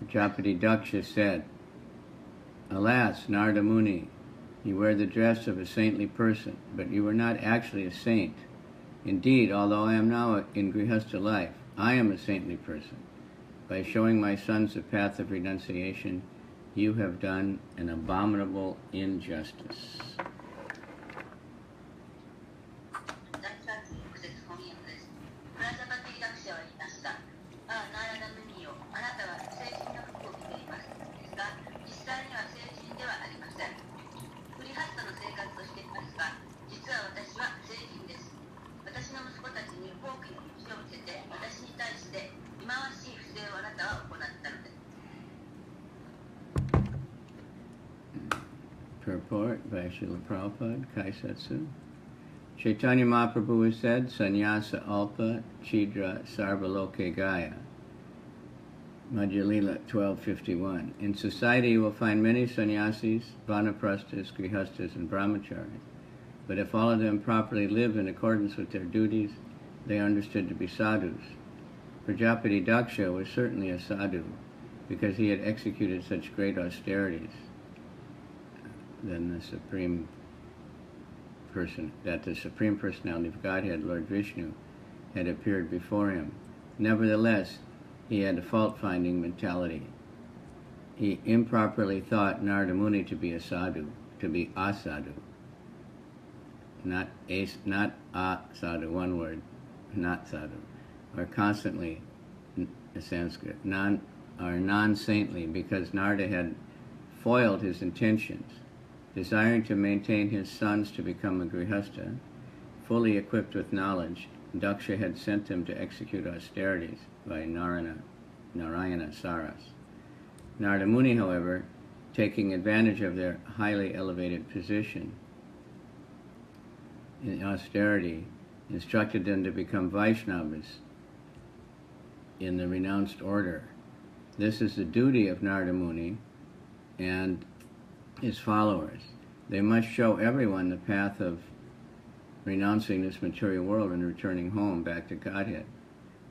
Prajapati Daksha said, "Alas, Narada Muni, you wear the dress of a saintly person, but you are not actually a saint. Indeed, although I am now in Grihastha life, I am a saintly person. By showing my sons the path of renunciation, you have done an abominable injustice." Purport by Srila Prabhupada, Kaisatsu. Chaitanya Mahaprabhu has said, "Sannyasa alpa chidra sarvaloke gaya." Madhya Lila 12:51. In society you will find many sannyasis, vanaprasthas, grihasthas, and brahmacharis. But if all of them properly live in accordance with their duties, they are understood to be sadhus. Prajapati Daksha was certainly a sadhu, because he had executed such great austerities than the Supreme Personality of Godhead, Lord Vishnu, had appeared before him. Nevertheless, he had a fault-finding mentality. He improperly thought Narada Muni to be a sadhu, to be asadhu. Not a sadhu, one word, not sadhu, or constantly, Sanskrit, non-saintly, because Narada had foiled his intentions. Desiring to maintain his sons to become a grihastha, fully equipped with knowledge, Daksha had sent them to execute austerities by Narayana Saras. Narada Muni, however, taking advantage of their highly elevated position in austerity, instructed them to become Vaishnavas in the renounced order. This is the duty of Narada Muni and his followers. They must show everyone the path of renouncing this material world and returning home back to Godhead.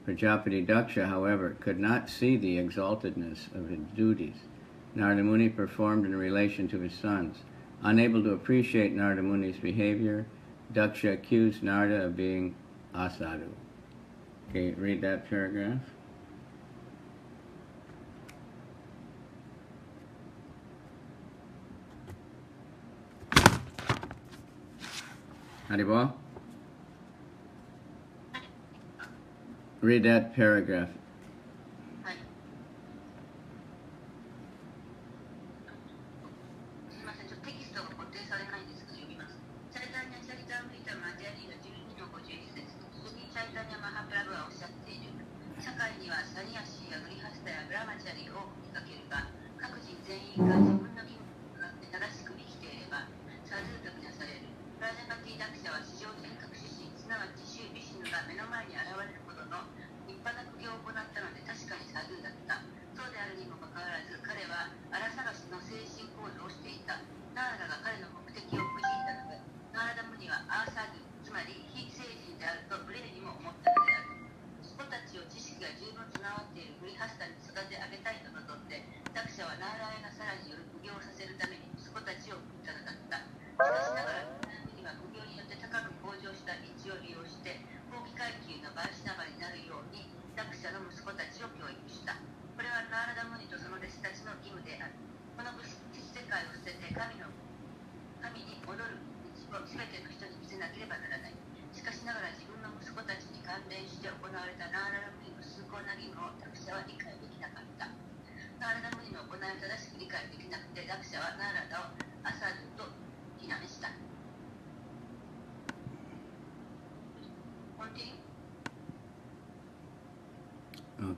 Prajapati Daksha, however, could not see the exaltedness of his duties. Narada Muni performed in relation to his sons. Unable to appreciate Narada Muni's behavior, Daksha accused Narada of being asadhu. Okay, read that paragraph. Haribol? Read that paragraph.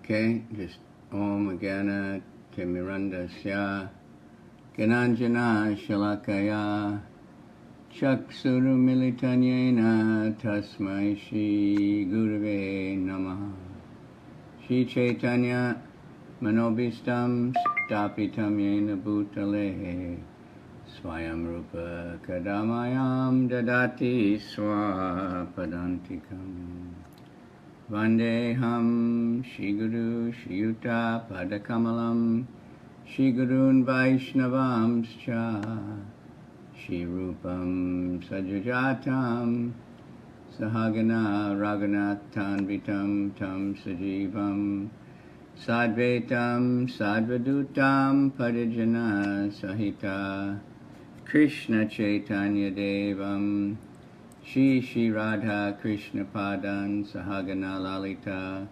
Okay, just Om Agana Timirandasya Gananjana Shalakaya Chakshuru Militanyena Tasmai Shri Gurave Namaha. Shri Chaitanya Manobhistam Stapitam Yena Bhutale Swayam Rupa Kadamayam Dadati Swapadantikam. Vandeham Shri Guru Shri Yuta Padakamalam Shri Gurun Vaishnavamscha Shri Rupam Sajajatam Sahagana Raghunathan Vitam Tam Sajivam Sadvaitam Sadvadutam Parijana Sahita Krishna Chaitanya Devam Shri Shri Radha Krishna Padan Sahagana Lalita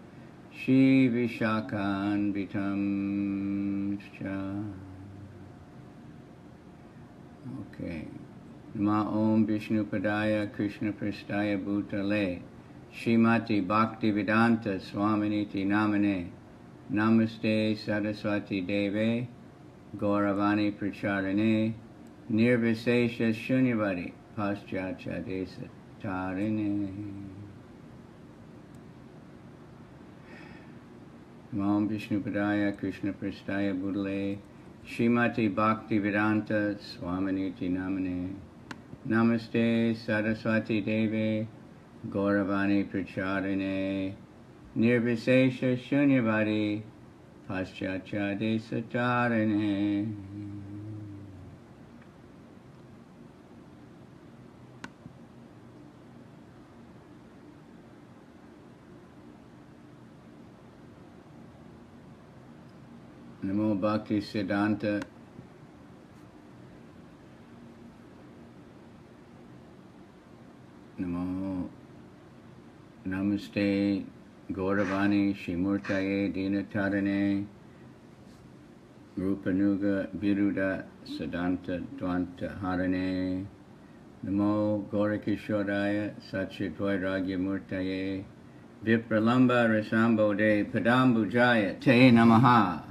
Shri Vishakhan Vitam Scha. Okay. Nama Om Vishnu Padaya Krishna Prasthaya Bhutale Shrimati Bhakti Vedanta Swaminiti Namane Namaste Saraswati Deve Gauravani Pracharane Nirvisesha Shunyavadi Paschatya Desa Tarine. Nama Om Vishnu Padaya Krishna Prasthaya Bhutale Shrimati Bhakti Vedanta Swaminiti Namane Namaste Saraswati Deve Gauravani Pracharine Nirvisesha Shunyavadi Paschatya Desatarine. Namo Bhakti Siddhanta Namo Namaste Gauravani Shimurtaye Dinatarane Rupanuga Viruda Siddhanta Dvanta Harane Namo Gaurakishodaya Satchitvairagya Murtaye Vipralamba Rasambode Padambujaya Te Namaha.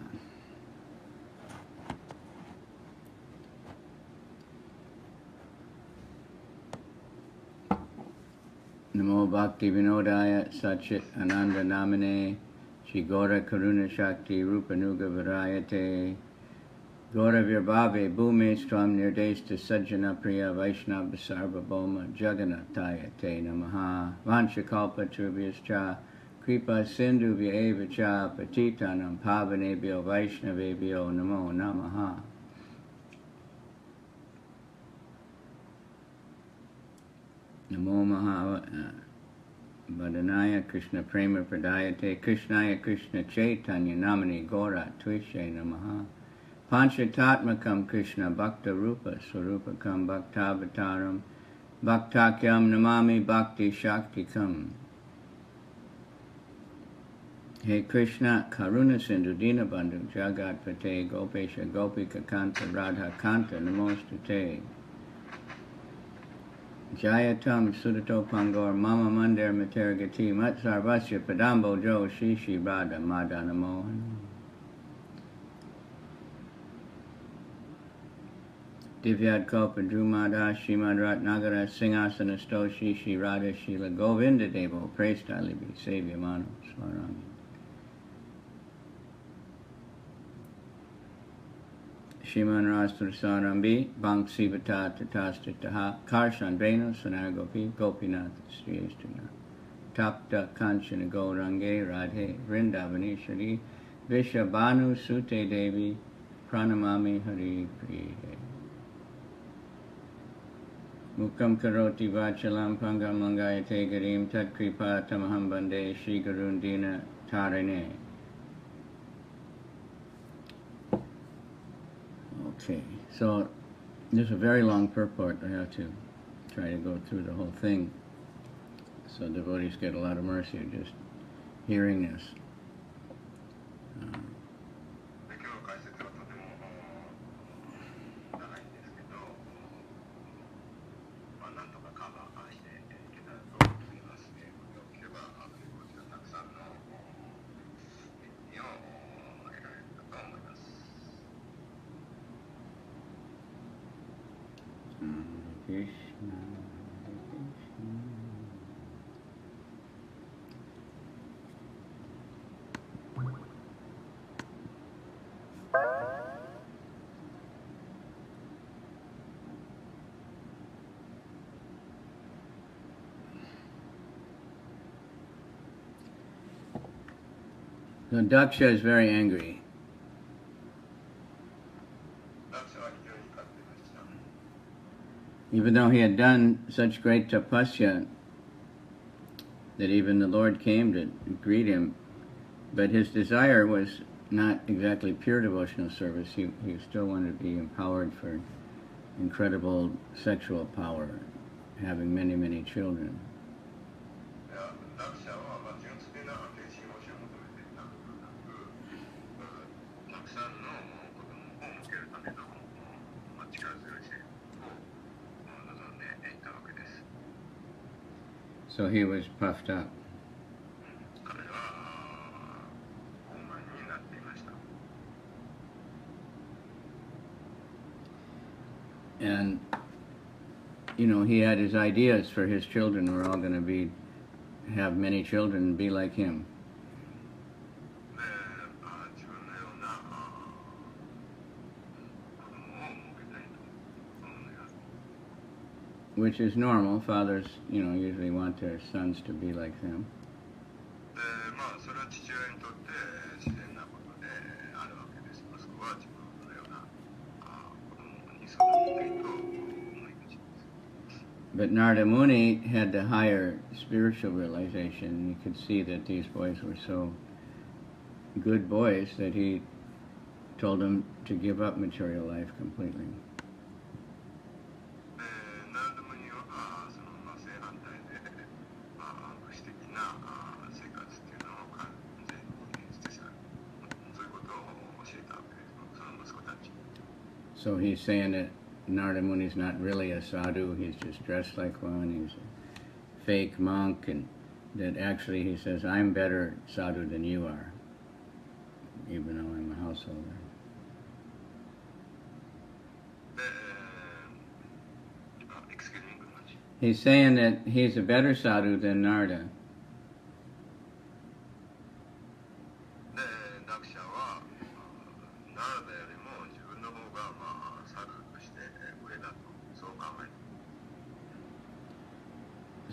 Namo Bhakti Vinodaya Satchit Ananda Namane Shri Gaura Karuna Shakti Rupanuga Varayate Gaura Virbhave Bhume Stram Nirdesta Sajjana Priya Vaishnava Sarva Bhoma Jagannataya Te Namaha Vanchakalpa Trubhyascha Kripa Sindhu Vyeva Cha Patitanam Pavanebhyo Vaishnavebhyo Namo Namaha. Namo Maha Vadanaya Krishna Prema Pradayate Krishnaya Krishna Chaitanya Namani Gora Tvishe Namaha Panchatatmakam Krishna Bhakta Rupa Swarupakam Bhaktavataram Bhaktakyam Namami Bhakti Shaktikam. He Krishna Karuna Sindhu Dinabandhu Jagat Pate Gopesha Gopika Kanta Radha Kanta Namostate Jayatam Sudato Pangor Mama Mandir Matergati Matsarvasya Padambo Jo Shishi Radha Madana Mohan Divyad Kopa Drumada Shrimad Ratnagara Singasana Sto Shishi Radha Shila Govinda Devo Prestalibi Sevya Mano Swarami Shiman Rastrasarambi Bank Sivata Tatastitaha Karshan Venu Sanargopi Gopinath Sriyastuna Tapta Kanchana Gaurange Radhe Vrindavani Shri Vishabhanu Sute Devi Pranamami Hari Priye Mukam Karoti Vachalam Pangam Langayate Garim Tat Kripa Tamaham Bande Shri Gurundina Tarine. Okay, so there's a very long purport. I have to try to go through the whole thing, so devotees get a lot of mercy just hearing this. Krishna. So Daksha is very angry. Even though he had done such great tapasya that even the Lord came to greet him, but his desire was not exactly pure devotional service. He still wanted to be empowered for incredible sexual power, having many, many children. So he was puffed up. And, you know, he had his ideas for his children were all going to have many children and be like him. Which is normal. Fathers, you know, usually want their sons to be like them. But Narada Muni had the higher spiritual realization. You could see that these boys were so good boys that he told them to give up material life completely. So he's saying that Narada Muni's not really a sadhu, he's just dressed like one, he's a fake monk, and that actually he says, I'm better sadhu than you are, even though I'm a householder. He's saying that he's a better sadhu than Narada.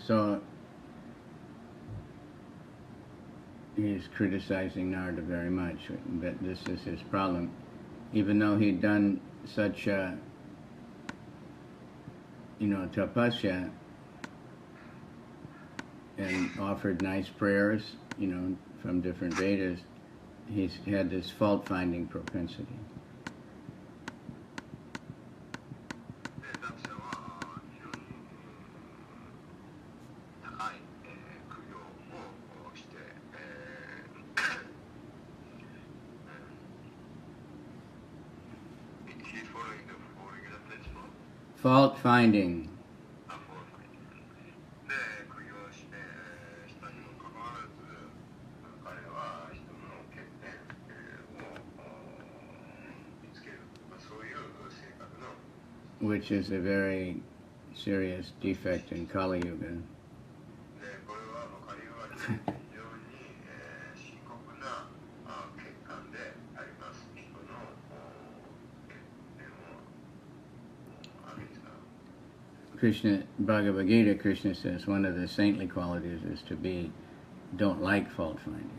So he's criticizing Narada very much, but this is his problem. Even though he'd done such a, tapasya and offered nice prayers, from different Vedas, he's had this fault-finding propensity. Fault-finding. Which is a very serious defect in Kali Yuga. Krishna, Bhagavad Gita, Krishna says one of the saintly qualities is to don't like fault finding.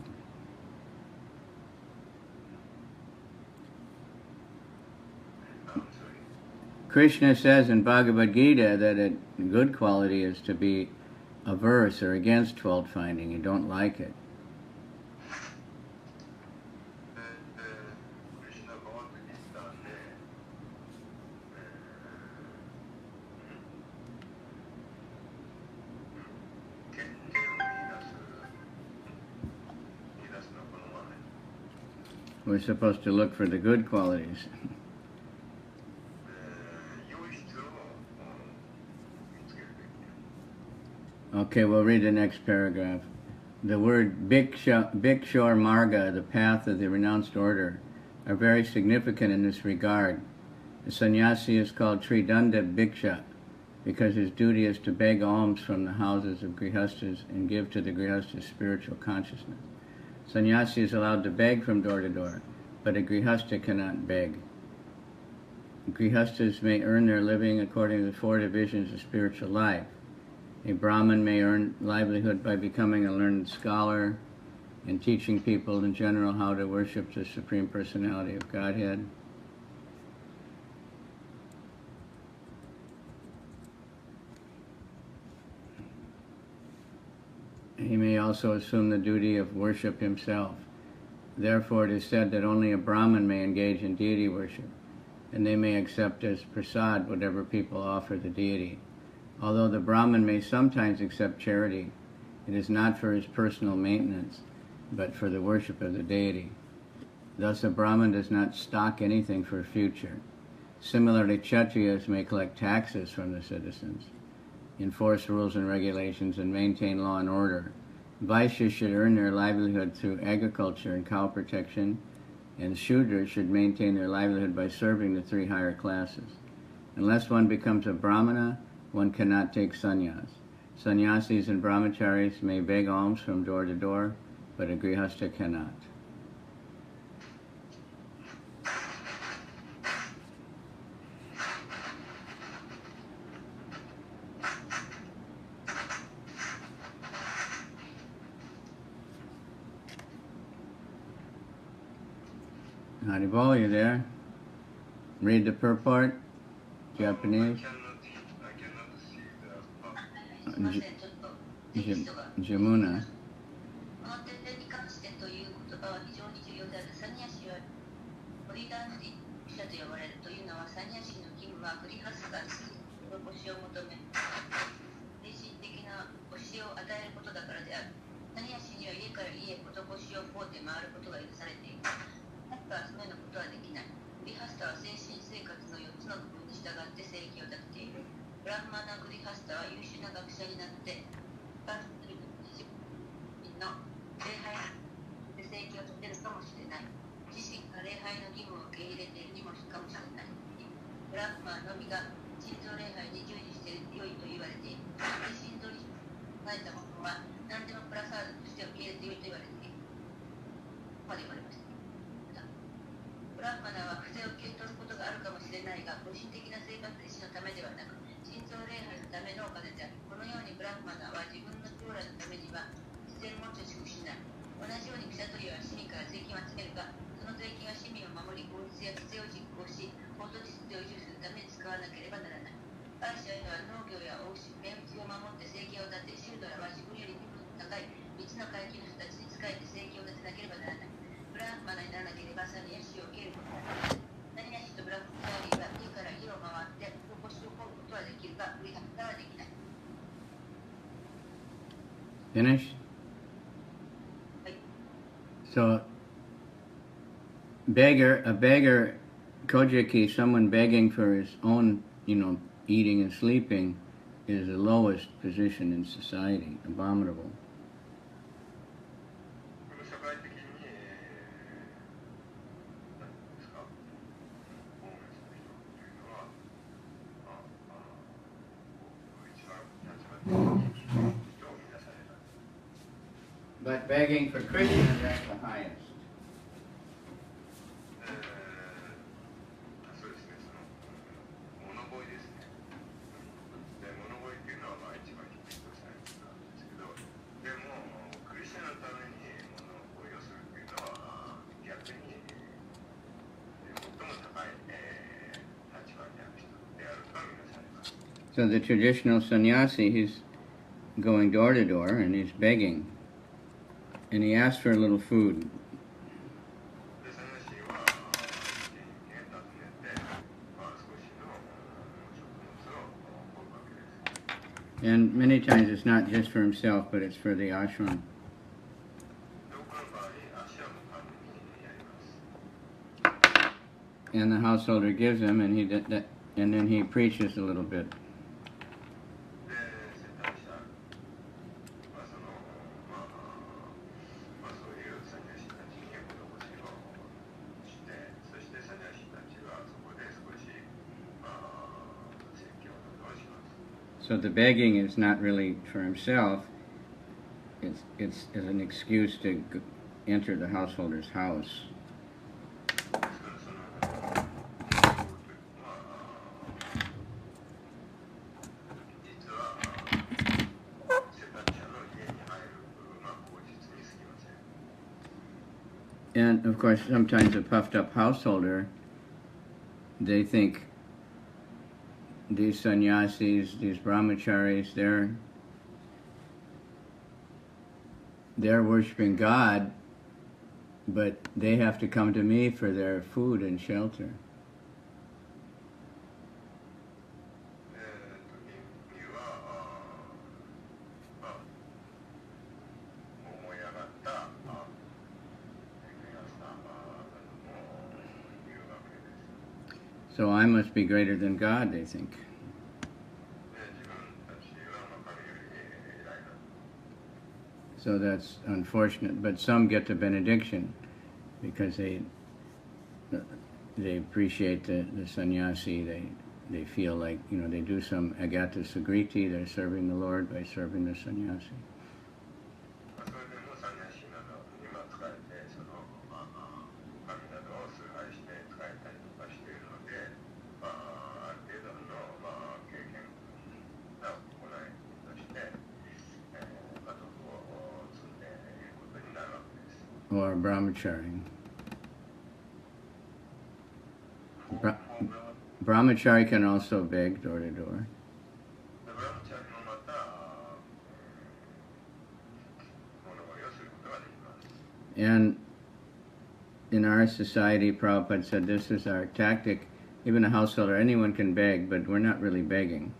Krishna says in Bhagavad Gita that a good quality is to be averse or against fault finding. You don't like it. We're supposed to look for the good qualities. Okay, we'll read the next paragraph. The word Bhiksha or Marga, the path of the renounced order, are very significant in this regard. The sannyasi is called Tridanda Bhiksha because his duty is to beg alms from the houses of grihastas and give to the grihastas spiritual consciousness. Sannyasi is allowed to beg from door to door, but a grihasta cannot beg. Grihastas may earn their living according to the 4 divisions of spiritual life. A Brahmin may earn livelihood by becoming a learned scholar. and teaching people in general how to worship the Supreme Personality of Godhead. He may also assume the duty of worship himself. Therefore, it is said that only a Brahmin may engage in deity worship, and they may accept as prasad whatever people offer the deity. Although the Brahmin may sometimes accept charity, it is not for his personal maintenance, but for the worship of the deity. Thus, a Brahmin does not stock anything for future. Similarly, Kshatriyas may collect taxes from the citizens, enforce rules and regulations, and maintain law and order. Vaishyas should earn their livelihood through agriculture and cow protection, and Shudras should maintain their livelihood by serving the three higher classes. Unless one becomes a Brahmana, one cannot take sannyas. Sannyasis and brahmacharis may beg alms from door to door, but a grihastha cannot. Haribol, you there? Read the purport, Japanese. Jamuna. この点に関してという言葉は非常に重要である。サニヤシはポリダンティ者と呼ばれるというのは、サニヤシの義務はグリハスカに施を求め、精神的な教えを与えることだからである。サニヤシには家から家へ施しを請うて回ることが許されている。ハスカはそのようなことはできない。グリハスタは精神生活の4つの部分に従って正義を立てている。ブラフマナ・グリハスタは優秀な学者になって、の礼拝で正義を立てるかもしれない。自身が礼拝の義務を受け入れているにもかもしれない。ブラフマーのみが心臓礼拝に従事して良いと言われている。心臓に書いたものは何でもプラサードとして受け入れていると言われている。ここまで言われました。ブラフマナーは不正を受け取ることがあるかもしれないが、個人的な生活維持のためではなく、心臓礼拝のためのお金である。このようにブラフマナーは自分の将来のためには自然も貯蓄しない。同じようにクシャトリは市民から税金を集めるが、その税金は市民を守り、法律や規制を実行し、法と秩序を維持するために使わなければならない。バイシャは農業や欧州、免税を守って生計を立て、シュードラは自分より身分の高い3つの階級の人たちに仕えて生計を立てなければならない。ブラフマナにならなければサニヤシを受けることができない。サニヤシとブラフマナは家から家を回って施しを請うことはできるが、売りははできない。Finished? So, a beggar, kojaki, someone begging for his own, eating and sleeping, is the lowest position in society, abominable. But begging for Krishna, that's the highest. So the traditional sannyasi, he's going door to door and he's begging. And he asked for a little food. And many times it's not just for himself, but it's for the ashram. And the householder gives him, and and then he preaches a little bit. So the begging is not really for himself, it's an excuse to enter the householder's house. And of course, sometimes a puffed up householder, they think these sannyasis, these brahmacharis, they're worshiping God, but they have to come to me for their food and shelter. So I must be greater than God, they think. So that's unfortunate. But some get the benediction because they appreciate the sannyasi. They feel like, they do some agata sugriti. They're serving the Lord by serving the sannyasi. Or brahmachari. Brahmachari can also beg door to door. And in our society, Prabhupada said this is our tactic. Even a householder, anyone can beg, but we're not really begging.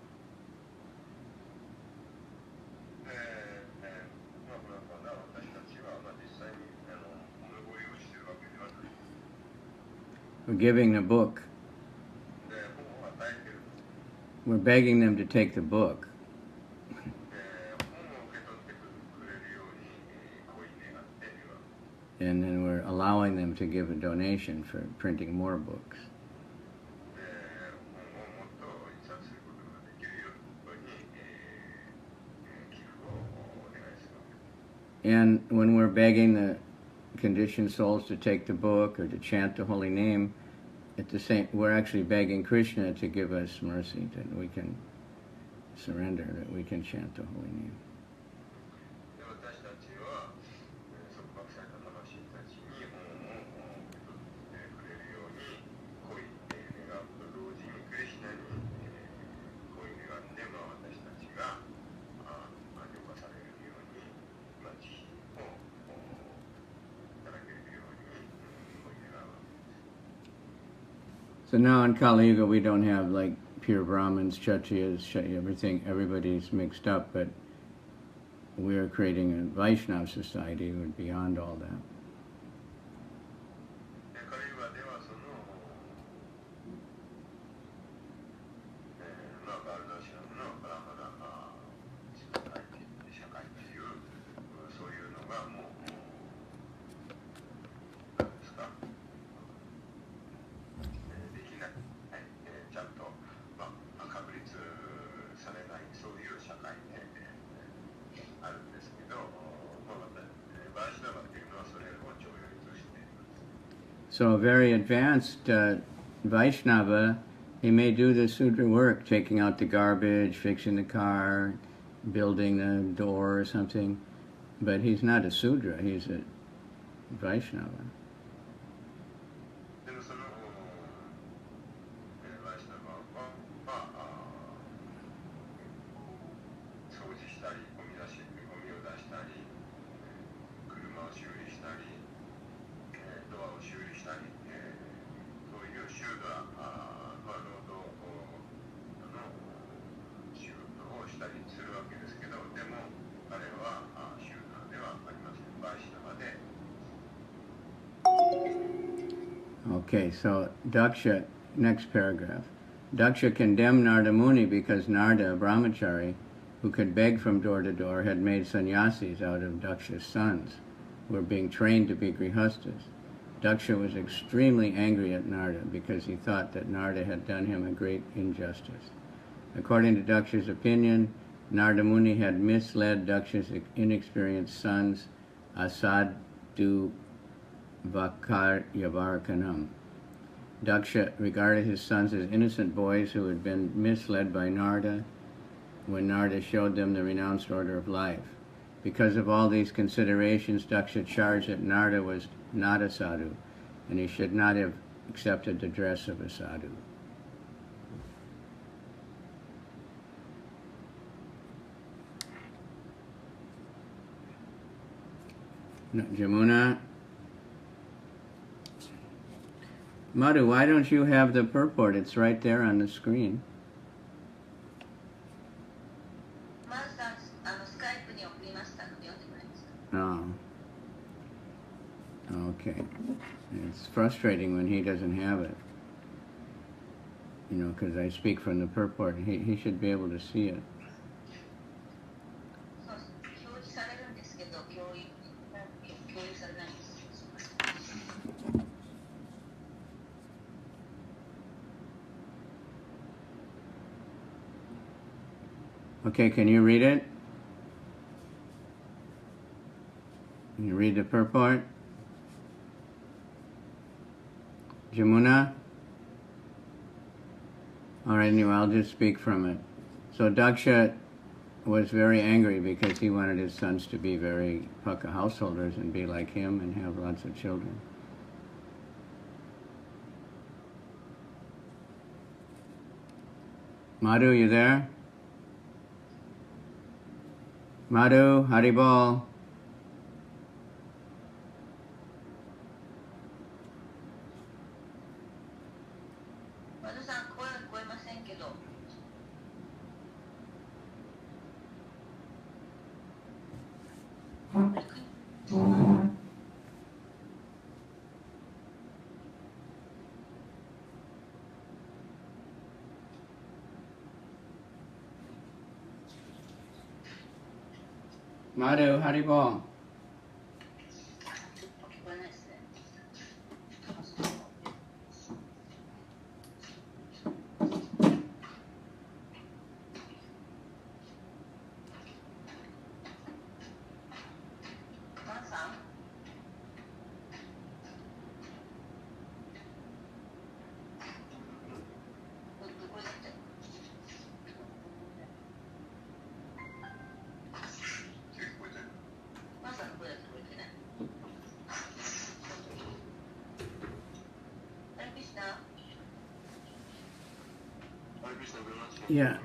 We're giving a book. We're begging them to take the book. And then we're allowing them to give a donation for printing more books. And when we're begging the conditioned souls to take the book or to chant the holy name, we're actually begging Krishna to give us mercy, that we can surrender, that we can chant the holy name. So now in Kali Yuga we don't have like pure Brahmins, Kshatriyas, everybody's mixed up, but we're creating a Vaishnava society who are beyond all that. So a very advanced Vaishnava, he may do the Sudra work, taking out the garbage, fixing the car, building the door or something, but he's not a Sudra, he's a Vaishnava. Okay, so Daksha, next paragraph. Daksha condemned Narada Muni because Narada, a brahmachari, who could beg from door to door, had made sannyasis out of Daksha's sons, who were being trained to be grihastas. Daksha was extremely angry at Narada because he thought that Narada had done him a great injustice. According to Daksha's opinion, Narada Muni had misled Daksha's inexperienced sons, Asadu Vakar Yavarkanam. Daksha regarded his sons as innocent boys who had been misled by Narada when Narada showed them the renounced order of life. Because of all these considerations, Daksha charged that Narada was not a sadhu, and he should not have accepted the dress of a sadhu. No, Jamuna? Madhu, why don't you have the purport? It's right there on the screen. Oh. Okay. It's frustrating when he doesn't have it. You know, because I speak from the purport. He should be able to see it. Okay, can you read it? Can you read the purport? Jamuna? All right, anyway, I'll just speak from it. So Daksha was very angry because he wanted his sons to be very Pukka householders and be like him and have lots of children. Madhu, you there? Madhu, Haribol. Madhu, Haribol. Yeah.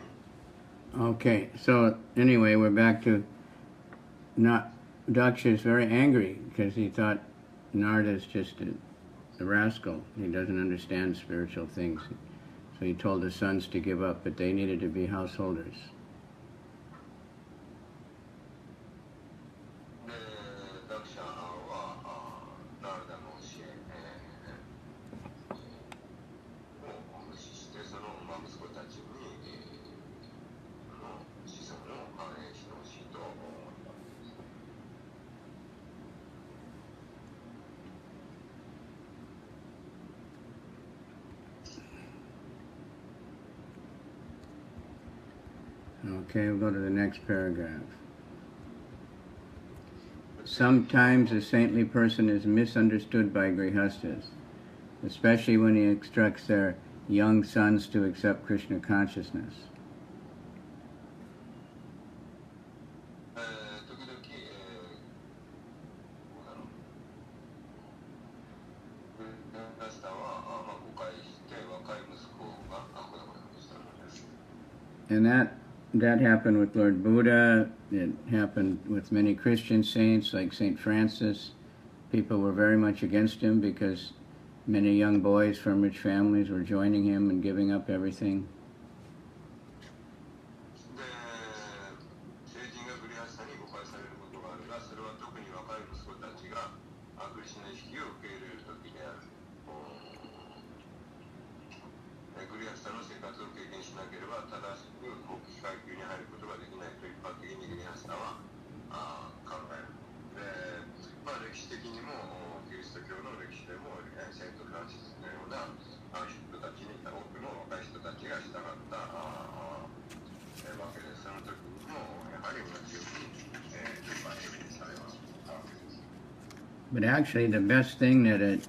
Okay, so anyway, we're back to Daksha is very angry because he thought Narada is just a rascal. He doesn't understand spiritual things. So he told his sons to give up, but they needed to be householders. Okay, we'll go to the next paragraph. Sometimes a saintly person is misunderstood by grihastas, especially when he instructs their young sons to accept Krishna consciousness. And that happened with Lord Buddha. It happened with many Christian saints like St. Francis. People were very much against him because many young boys from rich families were joining him and giving up everything. But actually, the best thing that a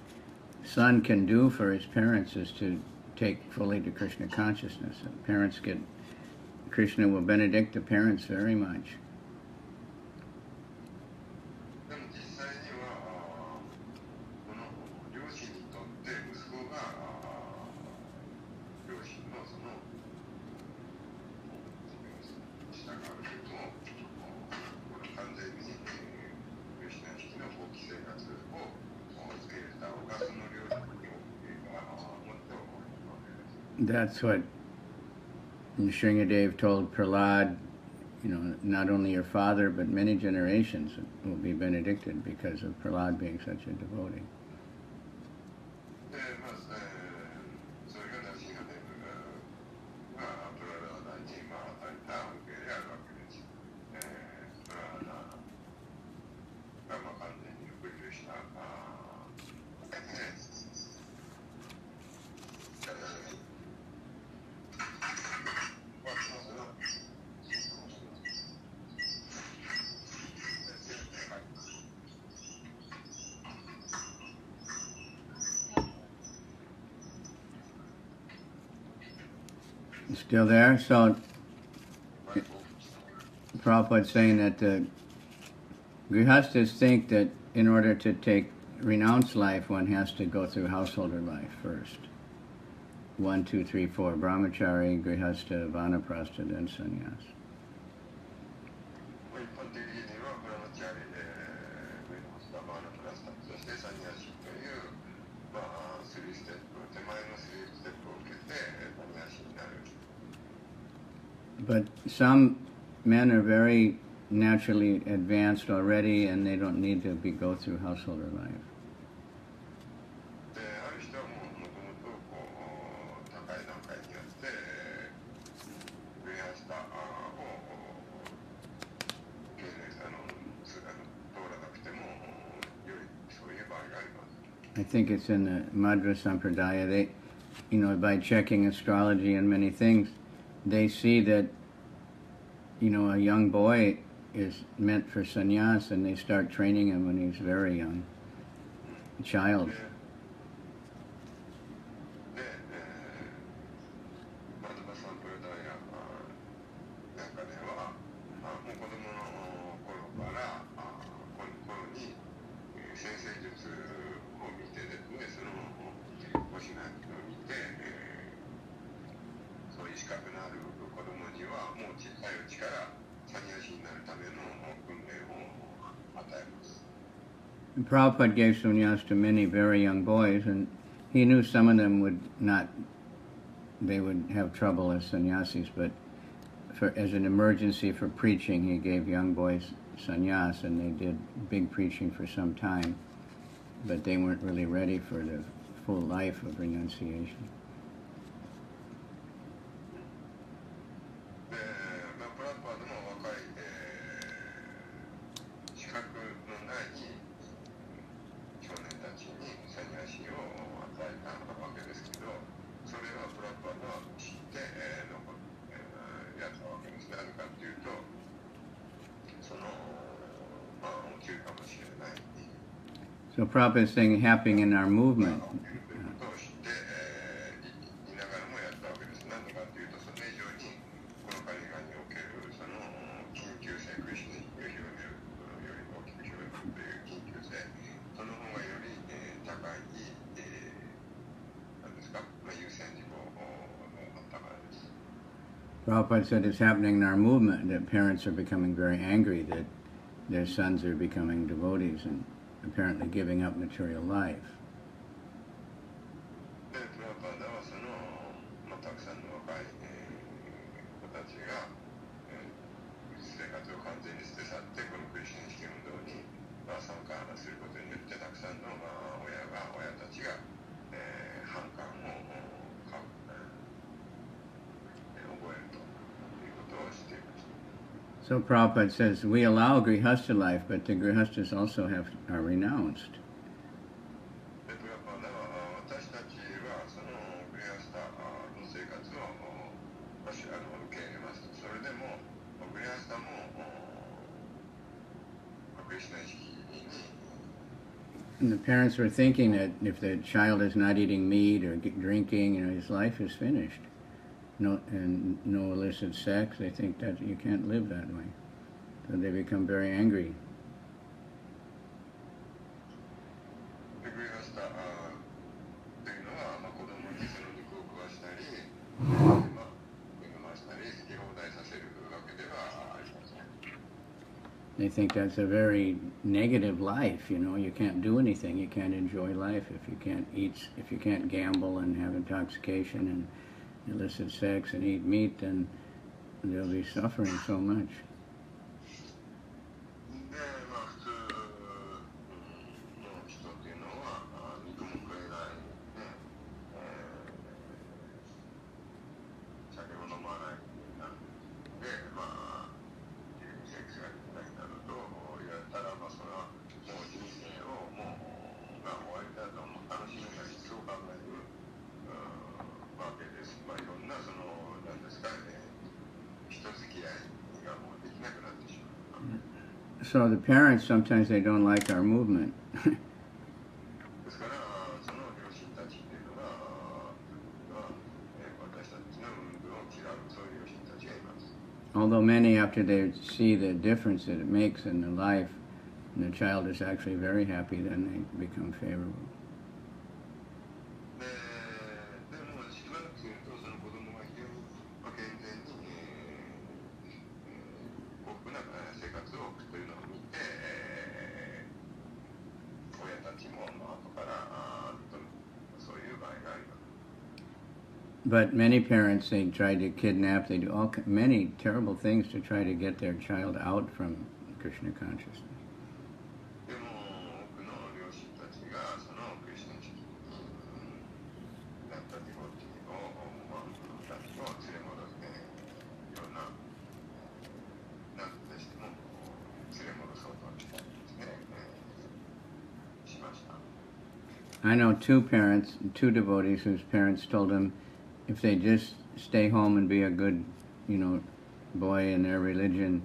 son can do for his parents is to take fully to Krishna consciousness. Parents get, Krishna will benedict the parents very much. But でも実際には That's what Sringadev told Prahlad, not only your father, but many generations will be benedicted because of Prahlad being such a devotee. Still there? So, Prabhupada's saying that the Grihastas think that in order to renounce life, one has to go through householder life first. 1, 2, 3, 4, Brahmachari, Grihastha, Vanaprastha, then Sannyas. But some men are very naturally advanced already, and they don't need to go through householder life. I think it's in the Madhva Sampradaya. They, by checking astrology and many things, they see that, a young boy is meant for sannyas, and they start training him when he's very young, a child. And Prabhupada gave sannyas to many very young boys, and he knew some of them they would have trouble as sannyasis, but as an emergency for preaching, he gave young boys sannyas, and they did big preaching for some time, but they weren't really ready for the full life of renunciation. So Prabhupada is saying happening in our movement. Prabhupada said it's happening in our movement, that parents are becoming very angry that their sons are becoming devotees and apparently giving up material life. So Prabhupada says we allow grihastha life, but the grihasthas also are renounced. And the parents were thinking that if the child is not eating meat or drinking, his life is finished. No illicit sex. They think that you can't live that way. So they become very angry. They think that's a very negative life, you can't do anything, you can't enjoy life if you can't eat, if you can't gamble and have intoxication and illicit sex and eat meat, then they'll be suffering so much. で、まあ普通の人っていうのは肉も食えない、ね酒も飲まないなんで、まあセックスができないなどと言われたら、まあそれはもう人生をもうが終わりだと楽しみが必要考えるわけです。まあいろんなそのなんですかね、人付き合いがもうできなくなってしまう。So the parents, sometimes they don't like our movement. ですからその両親たちっていうのが、私たちの運動を嫌うそういう両親たちがいます。Although many, after they see the difference that it makes in the life, and the child is actually very happy, then they become favorable. でもしばらくするとその子供が非常に健全に幸福な生活を送っているのを見て、親たちも後からそういう場合があります。But many parents, they try to kidnap, they do many terrible things to try to get their child out from Krishna consciousness. でも多くの両親たちがそのクリスチャン主義になったディボティをたちを連れ戻していろんな何としても連れ戻そうとですね、しました。I know two devotees whose parents told them if they just stay home and be a good, boy in their religion,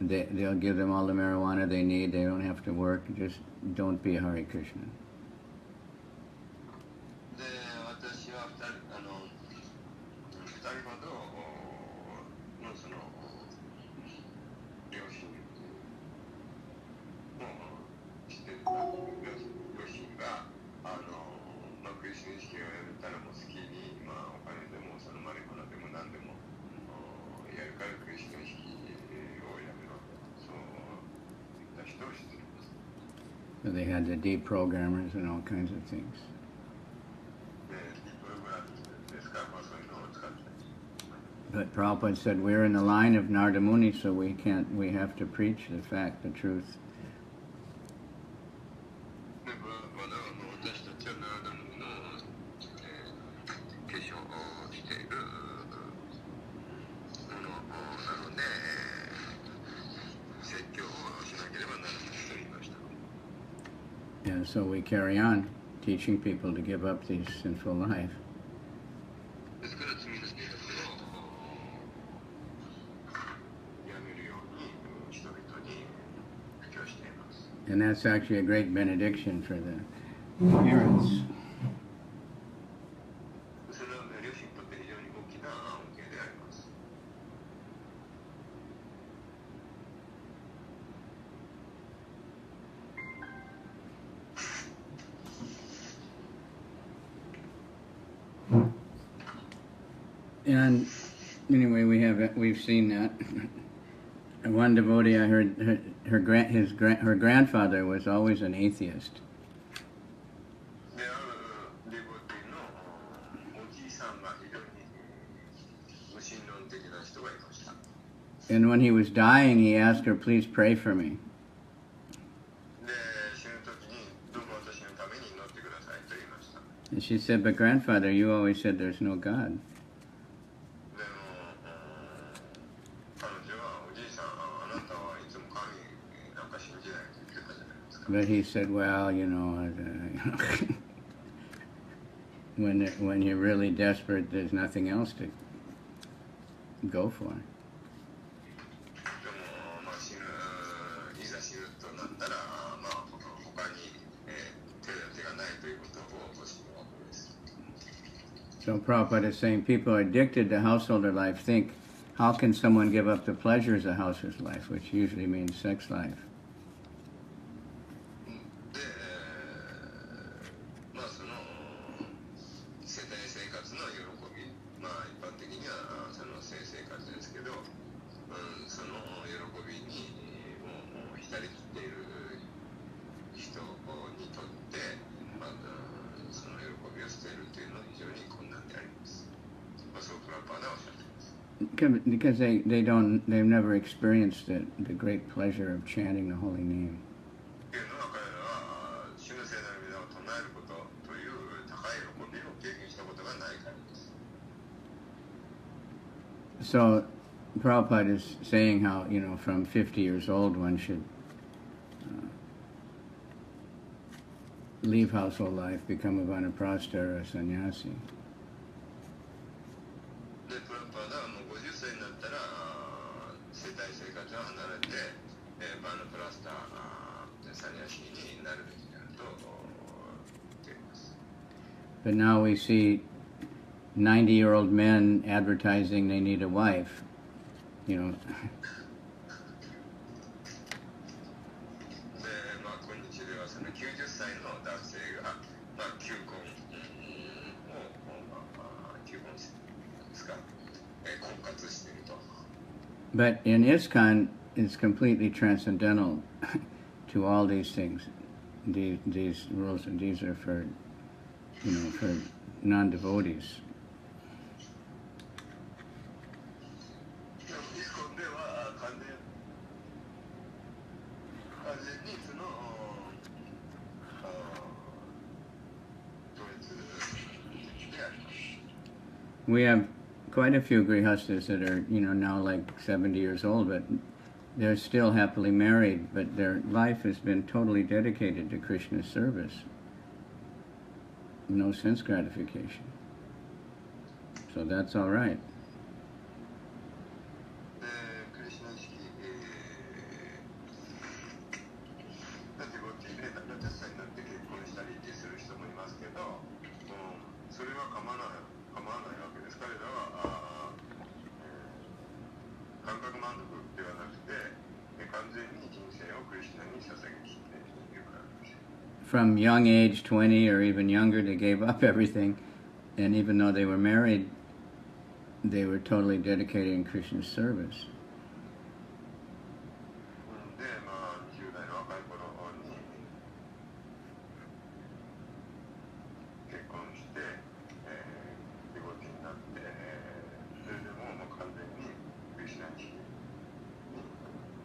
they'll give them all the marijuana they need. They don't have to work. Just don't be a Hare Krishna. で、私は2人ほどのその両親も知ってる両親がクリスチャン意識をやめたらもう好きに、お金でもそのマリファナでも何でもやるからクリスチャン意識をやめろとそういった人を知っています。So they had the deprogrammers and all kinds of things. で、ディプログラムですから、そういうのを使って。But Prabhupada said we're in the line of Narada Muni, so we have to preach the fact, the truth. 私たちはナラダムの継承をしているものなので、説教をしなければならないと言いました。And so we carry on teaching people to give up these sinful life. ですから罪の生活をやめるように人々に布教しています。And that's actually a great benediction for the parents. それは両親にとって非常に大きな恩恵であります。And anyway, we've seen that. One devotee I heard, her grandfather was always an atheist. で、デボティのおじいさんが非常に無神論的な人がいました。And when he was dying, he asked her, "Please pray for me." で、死ぬ時にどうか私のために祈ってくださいと言いました。 And she said, "But grandfather, you always said there's no God." でも、彼女はおじいさん、あなたはいつも神なんか信じないと言ってたじゃないですか。But he said, "Well, when you're really desperate, there's nothing else to go for." でも、いざ死ぬとなったら、他に手がないということをご知るわけです。 So Prabhupada is saying people addicted to householder life think, how can someone give up the pleasures of householder's life, which usually means sex life? で、その世帯生活の喜び、一般的にはその性生活ですけど、その喜びにもう浸りきっている人にとって、その喜びを捨てるというのは非常に困難であります。そうプラ Because they've never experienced the great pleasure of chanting the holy name. っていうのは彼らは主の聖なる皆を唱えることという高い喜びを経験したことがないからです。So Prabhupada is saying how, from 50 years old one should leave household life, become a vanaprastha or a sannyasi. で、プラッパーはもう50歳になったら世帯生活を離れて、バーナプラスターサニヤシになるべきであると言っています。But now we see 90-year-old men advertising they need a wife. で、まあ今日ではその90歳の男性が、求婚ですか、婚活していると。But in ISKCON, it's completely transcendental to all these things. These rules, and these are for non-devotees. イスコンでは完全にその統一であります。We have quite a few grihastas that are, now like 70 years old, but they're still happily married, but their life has been totally dedicated to Krishna's service. No sense gratification. So that's all right. で、クリシュナ意識、デボティで70歳になって結婚したりする人もいますけど、それは構わないわけです。彼らは感覚満足ではなくて、完全に人生をクリシュナに捧げきっているからです。From young age, 20 or even younger, they gave up everything, and even though they were married, they were totally dedicated in Krishna's service. で、20代の若い頃に結婚して、デボティになって、それでも完全にクリシュナに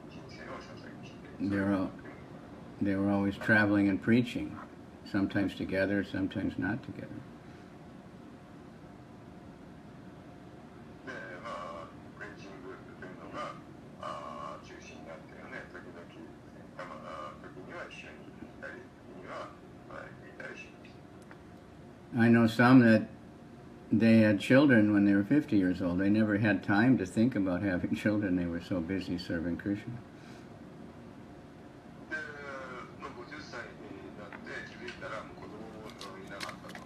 人生を捧げきっている。They were always traveling and preaching, sometimes together, sometimes not together. で、プレイチングというのが中心になってよね。時には一緒にいたり、時にはいたりします。I know some that they had children when they were 50 years old. They never had time to think about having children. They were so busy serving Krishna. で、50歳になって気づいたらもう子供もいなかったと。も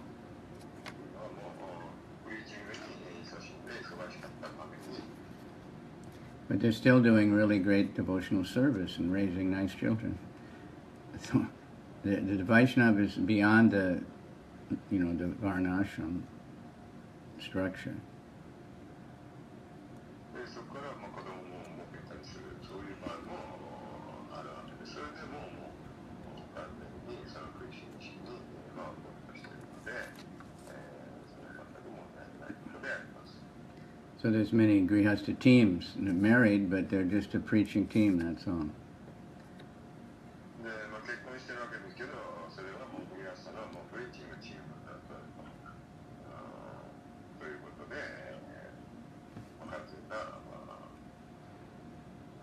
うプリーチングに勤しんで忙しかったために。But they're still doing really great devotional service and raising nice children. So the Vaishnava is beyond the Varnashram structure. で、そこから子供も儲けたりする、そういう場合もあるわけで、それでも完全にそのクリシュナ意識に没頭しているので、それは全く問題ないことであります。So there's many grihasta teams married, but they're just a preaching team, that's all. で、結婚してるわけですけど、それはもうグリハスタのプレイチングチームだということで、完全な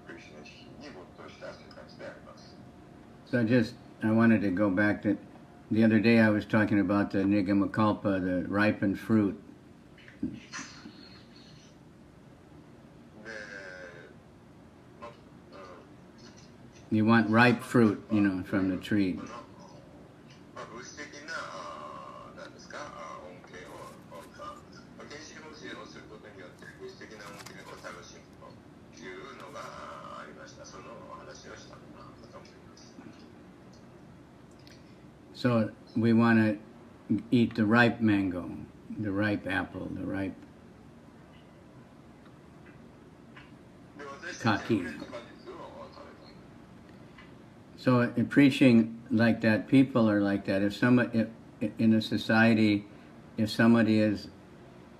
クリシュナ意識に没頭した生活であります。So I wanted to go back to, the other day I was talking about the Nigamakalpa, the ripened fruit. You want ripe fruit, from the tree. 物質的な、なんですか、恩恵を、献身奉仕をすることによって物質的な恩恵を楽しむというのがありました。そのお話をしたのかと思います。So we want to eat the ripe mango, the ripe apple, the ripe kaki. So in preaching like that, people are like that. If somebody in a society, if somebody is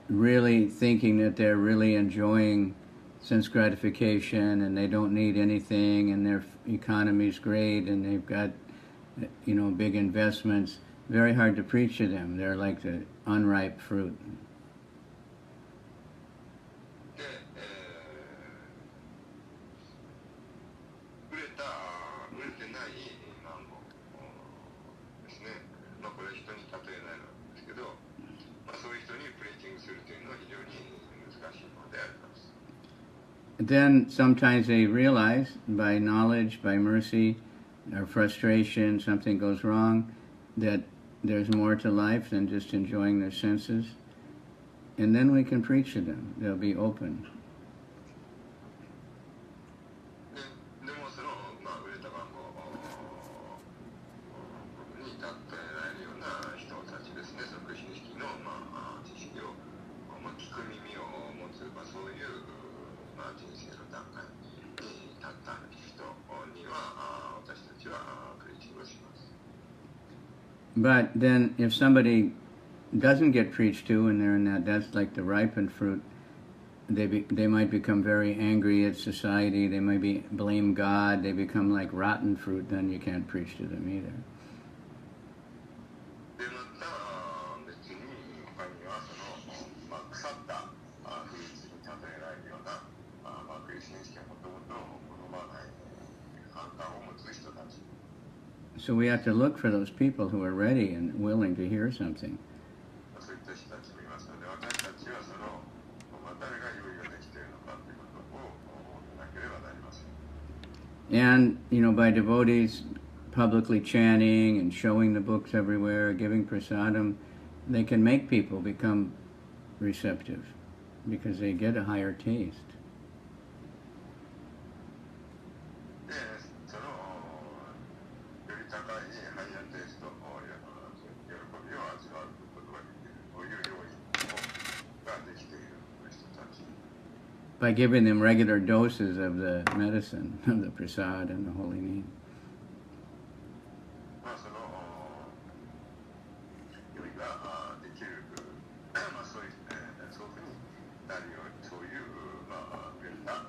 really thinking that they're really enjoying sense gratification and they don't need anything and their economy's great and they've got, big investments. Very hard to preach to them. They're like the unripe fruit. で、売れてないマンゴーですね。まあこれは人に例えないのですけど、まあそういう人にプレーチングするというのは非常に難しいのであります。Then sometimes they realize by knowledge, by mercy, or frustration, something goes wrong, that there's more to life than just enjoying their senses. And then we can preach to them. They'll be open. でもその、まあ、売れたマンゴーに例えられるような人たちですね、そのクリシュナ式の、まあ、知識を、まあ、聞く耳を持つ、まあ、そういう、まあ、人生の段階に立った人には私たちはクリーチングをします。But then if somebody doesn't get preached to and they're in that's like the ripened fruit, they might become very angry at society, they might blame God, they become like rotten fruit, then you can't preach to them either. でまた別に他にはその、まあ、腐ったフルーツに例えられるような、まあ、クリスチャン意識はもともと好まない反感を持つ人たち。 So we have to look for those people who are ready and willing to hear something. そういった人たちもいますので、私たちはその、誰が用意ができているのかということを見なければなりません。And, by devotees publicly chanting and showing the books everywhere, giving prasadam, they can make people become receptive because they get a higher taste. で、その、より高いハイヤーテイストの喜びを味わうことができるという要因ができている人たち。 By giving them regular doses of the medicine, of the prasad and the holy name. まあその用意ができる、まあそういうふうになるように、そういうまあ触れた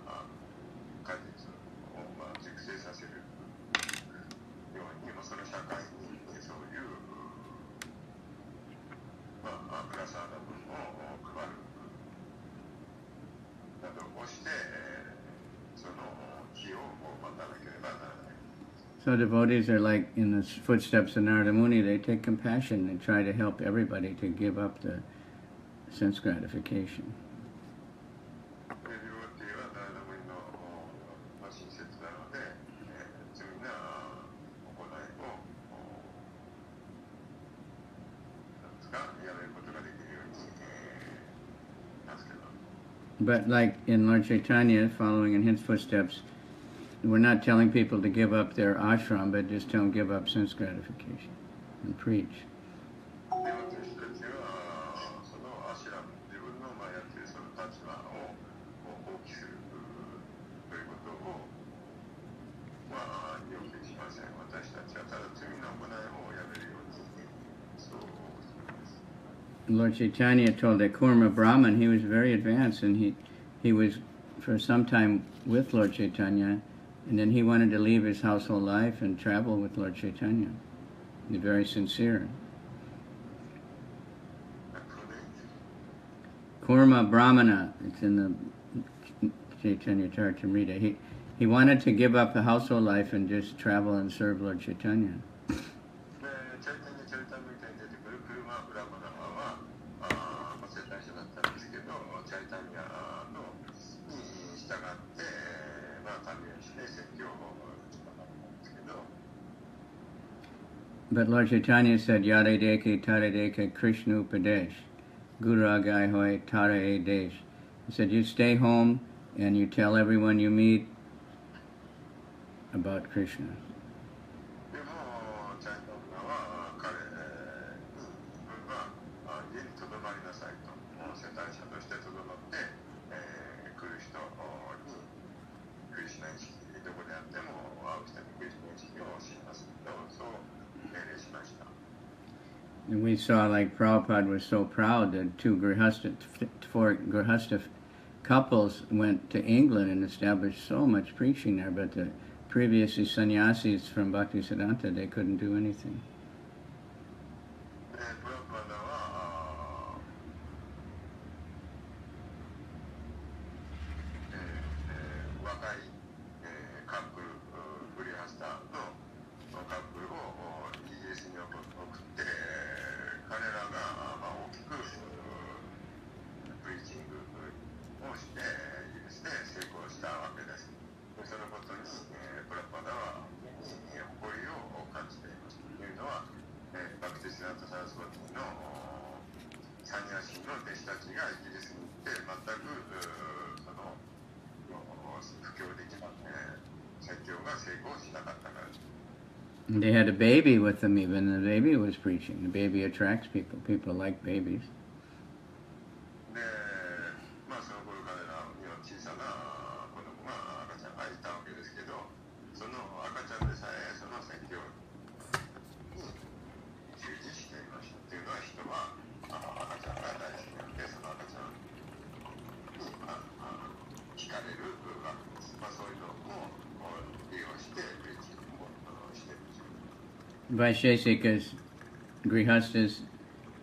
果実をまあ熟成させるように、まあその社会にそういうまあプラスアダムを配るなどをして、その気を待たなければならない。 So devotees are like in the footsteps of Narada Muni, they take compassion and try to help everybody to give up the sense gratification. で、両手はナラダムニの親切なので、罪な行いをやめることができるように助けます。 But like in Lord Chaitanya, following in his footsteps, we're not telling people to give up their ashram, but just tell them to give up sense gratification and preach. で、私たちはそのアシュラム、自分のやっているその立場を放棄するということをまあ要求しません。私たちはただ罪の行いをやめるようにそうします。 Lord Chaitanya told that Kurma Brahman, he was very advanced, and he was for some time with Lord Chaitanya, and then he wanted to leave his household life and travel with Lord Chaitanya. He's very sincere. Kurma Brahmana, it's in the Chaitanya Charitamrita. He wanted to give up the household life and just travel and serve Lord Chaitanya. で、チャイタニア・チャリタムリタに出てくるクルマ・ブラマナは、生誕者だったんですけど、チャイタニアのに従って、旅をして説教をしたかったんですけど、But Lord Chaitanya said, Yare deke tare deke Krishna Upadesh, Guru agai hoy tare e desh. He said, you stay home and you tell everyone you meet about Krishna. でも、チャイタニアは彼に自分は家にとどまりなさいと、生誕者としてとどまって、来る人にクリシュナ意識、どこであっても会う人にクリシュナ意識をしますと、そう命令しました。And we saw, like, Prabhupada was so proud that four Grihastha couples went to England and established so much preaching there, but the previous sannyasis from Bhaktisiddhanta, they couldn't do anything. プラパダは、若い、カップル、グリハスタのカップルをイギリスに送って、彼らが、大きくプリーチングをして、イギリスで成功したわけです。でそのことに、プラパダは誇りを感じています。というのは、バクティシダンタ・サラスバティのサニヤシの弟子たちがイギリスに行って全くその布教できなくて説教が成功しなかったからです。They had a baby with them even, and the baby was preaching. The baby attracts people. People like babies. で、その頃彼らには小さな子供が赤ちゃんがいたわけですけど、その赤ちゃんでさえその説教に従事していました。というのは人は赤ちゃんが大好きなので、その赤ちゃんに惹かれるわけです。そういうのも利用してプリーチングをしている。Vaisheshika's Grihastas,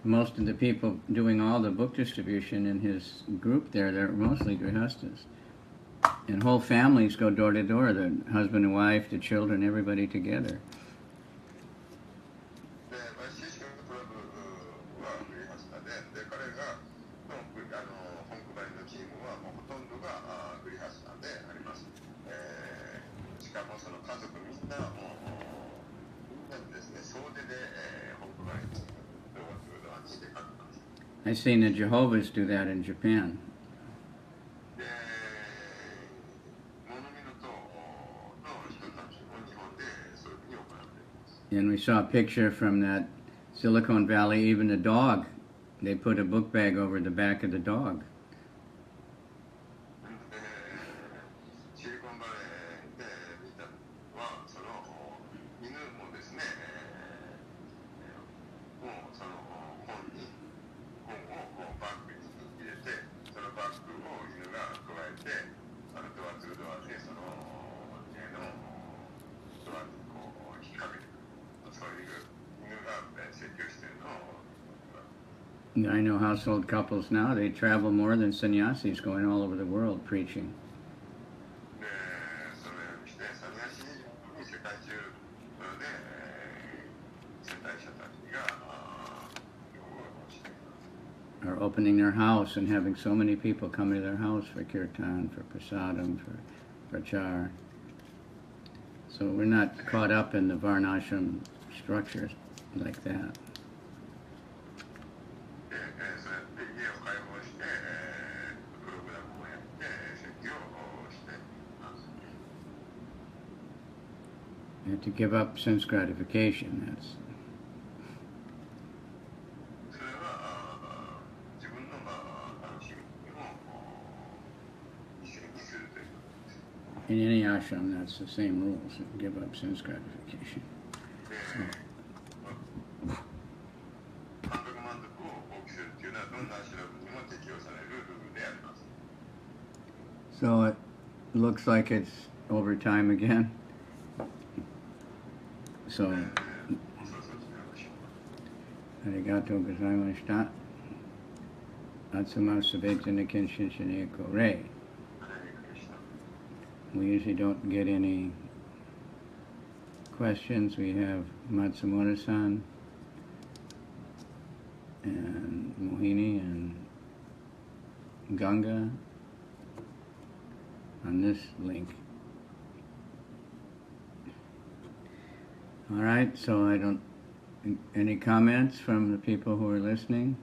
most of the people doing all the book distribution in his group there, they're mostly Grihastas. And whole families go door to door, the husband and wife, the children, everybody together. で、バイシェシカクラブはグリハスタで、彼が本区内のチームはもうほとんどがグリハスタであります。しかもその家族みんなもうですね、総出で本区内にして書きます。I've seen the Jehovah's do that in Japan. で、モノミノ島の人たちも日本でそういうふうに行っています。And we saw a picture from that Silicon Valley, even the dog. They put a book bag over the back of the dog. シリコンバレーで見たのは、その犬もですね、もうその本をバッグに入れて、そのバッグを犬が加えて、ドアツードアでその家のドアにこう引っ掛けてくる。そういう犬が説教しているのを。I know household couples now, they travel more than sannyasis, going all over the world preaching. で、それをして、サニヤシに世界中で世帯者たちが養護しています。Are opening their house and having so many people come to their house for kirtan, for prasadam, for prachar. So we're not caught up in the varnashram structures like that. で、そうやって家を開放して、プログラムをやって説教をしています。You have to give up sense gratification. That's それは自分の楽しみを犠牲にするということです。 in any ashram. That's the same rules. Give up sense gratification. 感覚満足を放棄するというのはどんなアシュラムにも適用されるルールであります。 So it looks like it's over time again. So, そうそう違いましょう。 arigato gozaimashita. Atsuma sabetana kenshinshineko rei. We usually don't get any questions. We have Matsumoto-san and Mohini and Ganga on this link. All right, so any comments from the people who are listening?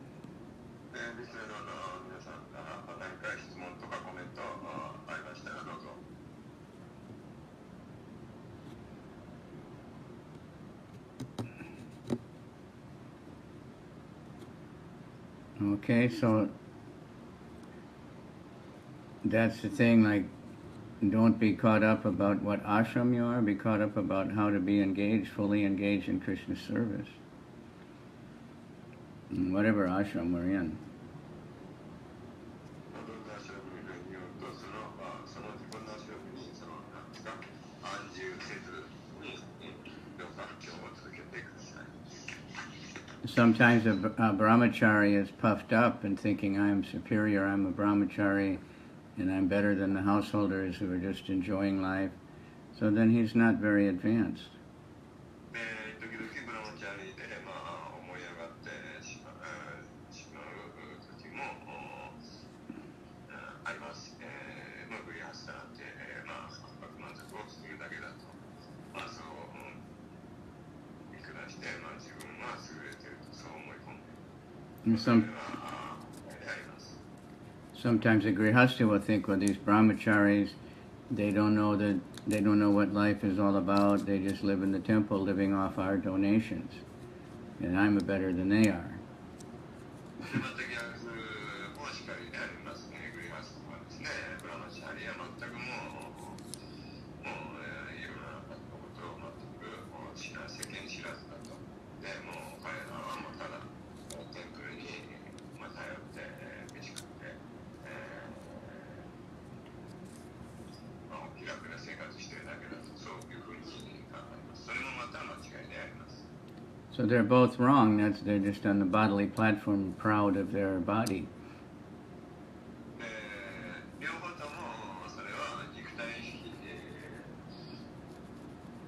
リスナーの皆さんから何か質問とかコメントありましたらどうぞ。 Okay, so that's the thing, like, don't be caught up about what ashram you are, be caught up about how to be engaged, fully engaged in Krishna's service. whatever ashram we're in. どんなアシュラムによると、その自分のアシュラムになんですか、安住せずに、どうか今日も続けてください。Sometimes a brahmachari is puffed up and thinking, I'm superior, I'm a brahmachari, and I'm better than the householders who are just enjoying life. So then he's not very advanced. 時々ブラマチャリで、思い上がってしまう時もあります。グリハスターって、満足をするだけだと、そう見下して、自分は優れているとそう思い込んでいる。それはあります。Sometimes a grihastha will think, well, these brahmacharis, they don't know what life is all about. They just live in the temple, living off our donations, and I'm better than they are. また逆もしかりでありますね。グリハスタはですね、ブラマチャリは全くもう世の中のことを全く世間知らずだと。でもう彼らはただテンプルに頼って飯食って。気楽な生活しているだけだと、そういうふうに考えます。それもまた間違いであります。 So they're both wrong. They're just on the bodily platform, proud of their body. 両方ともそれは肉体意識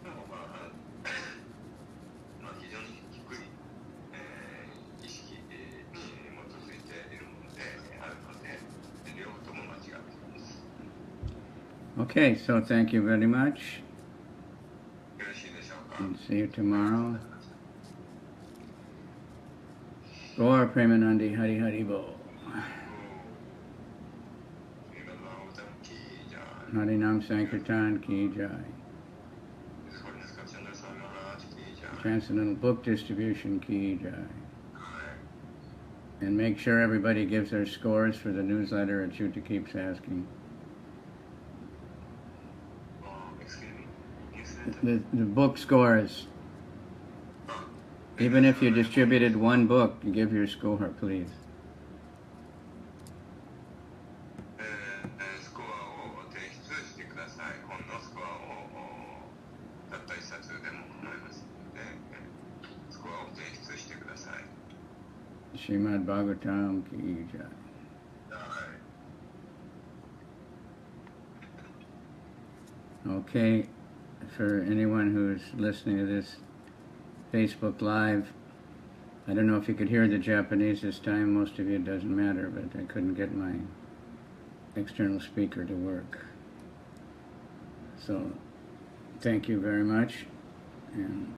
の非常に低い意識に基づいているものであるので、両方とも間違っています。 Okay, so thank you very much. よろしいでしょうか。 And see you tomorrow. Gaur Premanandi Hari Hari Bo. Harinam Sankirtan Ki Jai. Transcendental Book Distribution Ki Jai. And make sure everybody gives their scores for the newsletter at Chuta Keeps Asking. The book scores. Even if you distributed one book, give your score, please. Srimad Bhagavatam ki jai. Okay, for anyone who's listening to this Facebook Live, I don't know if you could hear the Japanese this time. Most of you, it doesn't matter, but I couldn't get my external speaker to work. So, thank you very much. And